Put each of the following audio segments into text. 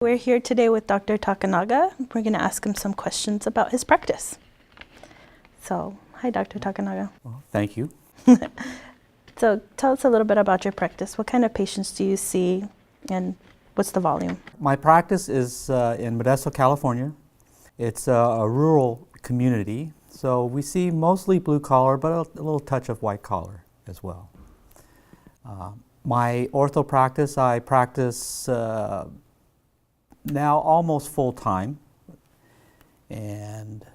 We're here today with Dr. Takenaga. We're going to ask him some questions about his practice. So, hi, Dr. Takenaga. Well, thank you. So, tell us a little bit about your practice. What kind of patients do you see, and what's the volume? My practice is in Modesto, California. It's a rural community, so we see mostly blue collar, but a little touch of white collar as well. My ortho practice, I practice now almost full-time, and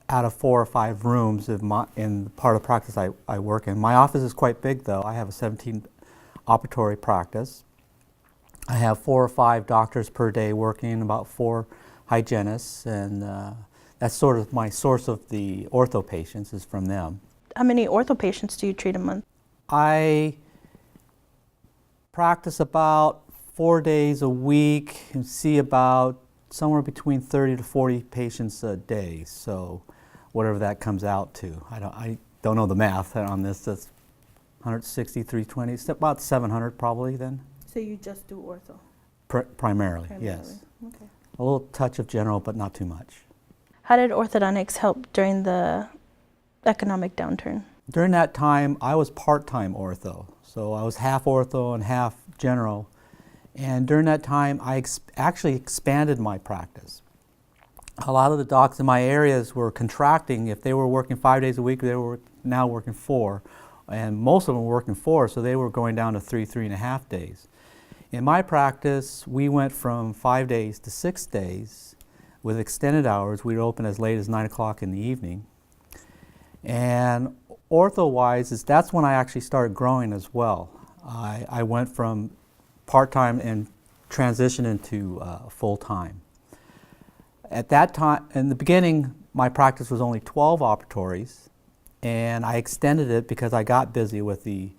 out of 4 or 5 rooms in the part of practice I work in. My office is quite big though. I have a 17 operatory practice. I have 4 or 5 doctors per day working, about 4 hygienists, and that's sort of my source of the ortho patients is from them. How many ortho patients do you treat a month? I practice about 4 days a week and see about somewhere between 30 to 40 patients a day. So whatever that comes out to. I don't know the math on this. That's 160, 320. It's about 700 probably then. So you just do ortho? Primarily, yes. Okay. A little touch of general, but not too much. How did orthodontics help during the economic downturn? During that time, I was part-time ortho. So I was half ortho and half general. And during that time, I actually expanded my practice. A lot of the docs in my areas were contracting. If they were working 5 days a week, they were now working 4. And most of them were working 4, so they were going down to 3.5 days. In my practice, we went from 5 days to 6 days with extended hours. We'd open as late as 9 o'clock in the evening. And ortho-wise, that's when I actually started growing as well. I went from part-time and transitioned into full-time. At that time, in the beginning, my practice was only 12 operatories, and I extended it because I got busy with the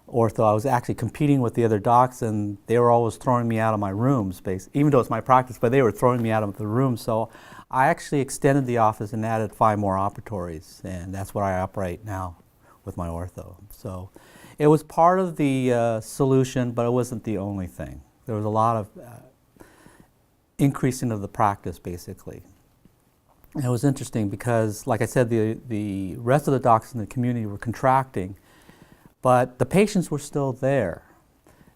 ortho. I was actually competing with the other docs, and they were always throwing me out of my rooms, even though it's my practice, but they were throwing me out of the room. So I actually extended the office and added 5 more operatories, and that's what I operate now with my ortho. So it was part of the solution, but it wasn't the only thing. There was a lot of increasing of the practice, basically. And it was interesting because, like I said, the rest of the docs in the community were contracting, but the patients were still there.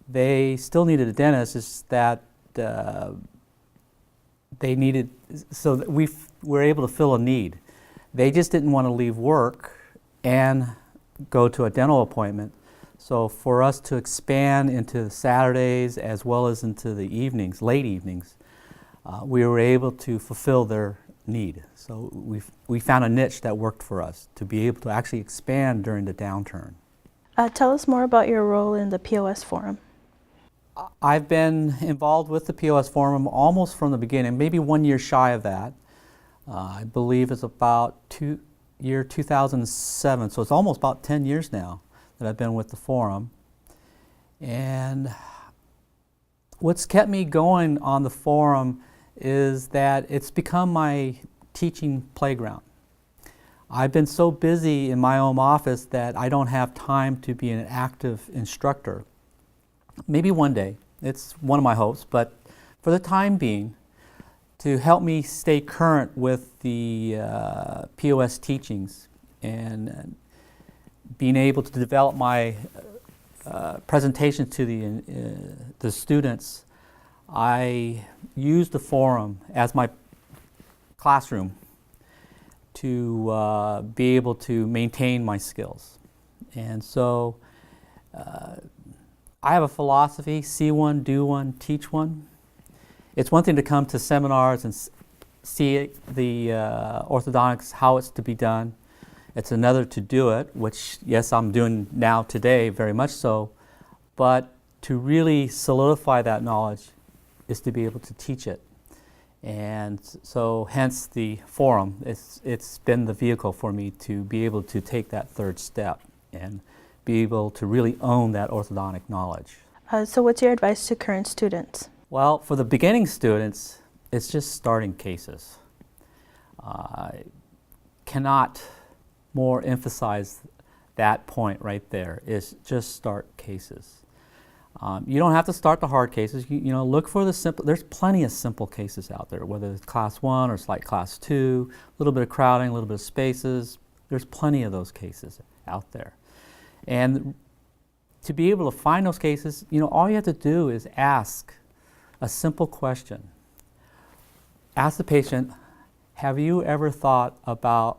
They still needed a dentist. It's that they needed, so that we were able to fill a need. They just didn't want to leave work and go to a dental appointment. So for us to expand into Saturdays as well as into the evenings, late evenings, we were able to fulfill their need. So we found a niche that worked for us to be able to actually expand during the downturn. Tell us more about your role in the POS forum. I've been involved with the POS forum almost from the beginning, maybe 1 year shy of that. I believe it's about year 2007, so it's almost about 10 years now that I've been with the forum. And what's kept me going on the forum is that it's become my teaching playground. I've been so busy in my own office that I don't have time to be an active instructor. Maybe one day, it's one of my hopes, but for the time being, to help me stay current with the POS teachings and being able to develop my presentation to the students, I use the forum as my classroom to be able to maintain my skills. And so I have a philosophy: see one, do one, teach one. It's one thing to come to seminars and see the orthodontics, how it's to be done. It's another to do it, which, yes, I'm doing now today, very much so. But to really solidify that knowledge is to be able to teach it. And so hence the forum. It's been the vehicle for me to be able to take that third step and be able to really own that orthodontic knowledge. So what's your advice to current students? Well, for the beginning students, it's just starting cases. I cannot more emphasize that point right there, is just start cases. You don't have to start the hard cases. You know, look for the simple. There's plenty of simple cases out there, whether it's class 1 or slight class 2, a little bit of crowding, a little bit of spaces. There's plenty of those cases out there. And to be able to find those cases, you know, all you have to do is ask a simple question. Ask the patient, have you ever thought about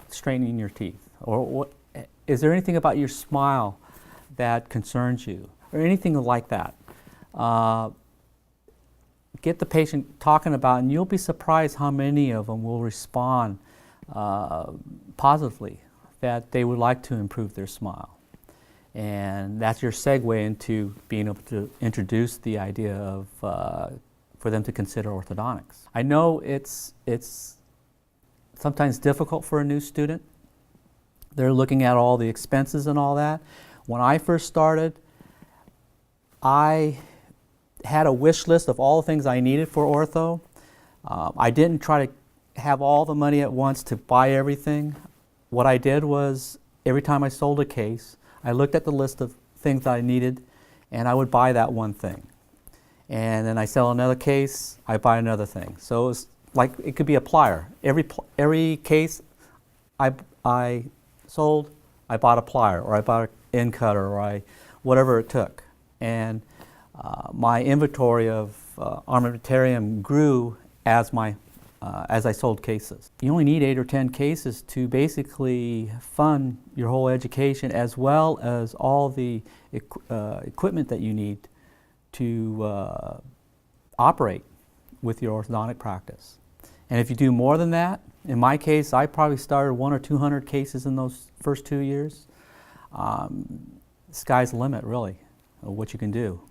straightening your teeth? Or is there anything about your smile that concerns you? Or anything like that. Get the patient talking about it, and you'll be surprised how many of them will respond positively that they would like to improve their smile. And that's your segue into being able to introduce the idea of for them to consider orthodontics. I know it's sometimes difficult for a new student. They're looking at all the expenses and all that. When I first started, I had a wish list of all the things I needed for ortho. I didn't try to have all the money at once to buy everything. What I did was, every time I sold a case, I looked at the list of things that I needed, and I would buy that one thing. And then I sell another case, I buy another thing. So it was like, it could be a plier. Every case I sold, I bought a plier, or I bought an end cutter, or whatever it took. And my inventory of armamentarium grew as I sold cases. You only need 8 or 10 cases to basically fund your whole education, as well as all the equipment that you need to operate with your orthodontic practice. And if you do more than that, in my case, I probably started 100 or 200 cases in those first 2 years. Sky's the limit, really, of what you can do.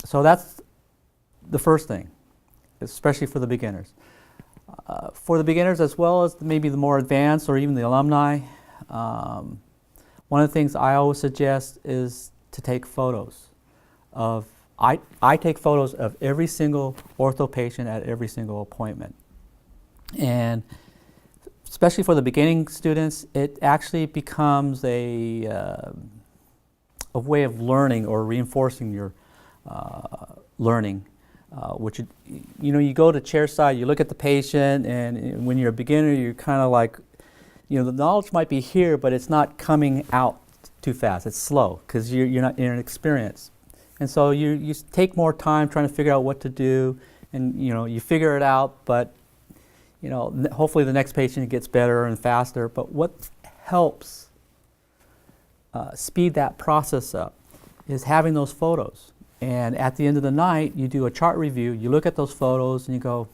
So that's the first thing, especially for the beginners. For the beginners, as well as maybe the more advanced or even the alumni, one of the things I always suggest is to take photos of, I take photos of every single ortho patient at every single appointment. And especially for the beginning students, it actually becomes a way of learning or reinforcing your learning. Which, you know, you go to chairside, you look at the patient, and when you're a beginner, you're kind of like, you know, the knowledge might be here, but it's not coming out too fast. It's slow because you're not inexperienced. And so you take more time trying to figure out what to do, and, you know, you figure it out, but, you know, hopefully the next patient gets better and faster. But what helps speed that process up is having those photos. And at the end of the night, you do a chart review, you look at those photos and you go,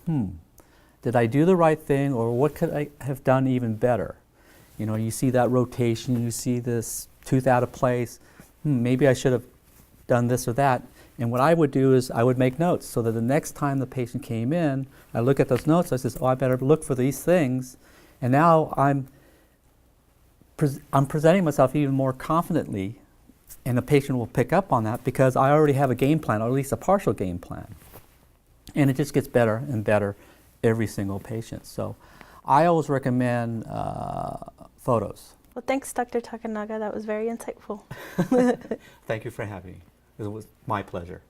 did I do the right thing, or what could I have done even better? You know, you see that rotation, you see this tooth out of place, maybe I should have done this or that. And what I would do is I would make notes so that the next time the patient came in, I look at those notes, I says, oh, I better look for these things. And now I'm presenting myself even more confidently, and the patient will pick up on that because I already have a game plan, or at least a partial game plan. And it just gets better and better every single patient. So I always recommend photos. Well, thanks, Dr. Takenaga. That was very insightful. Thank you for having me. It was my pleasure.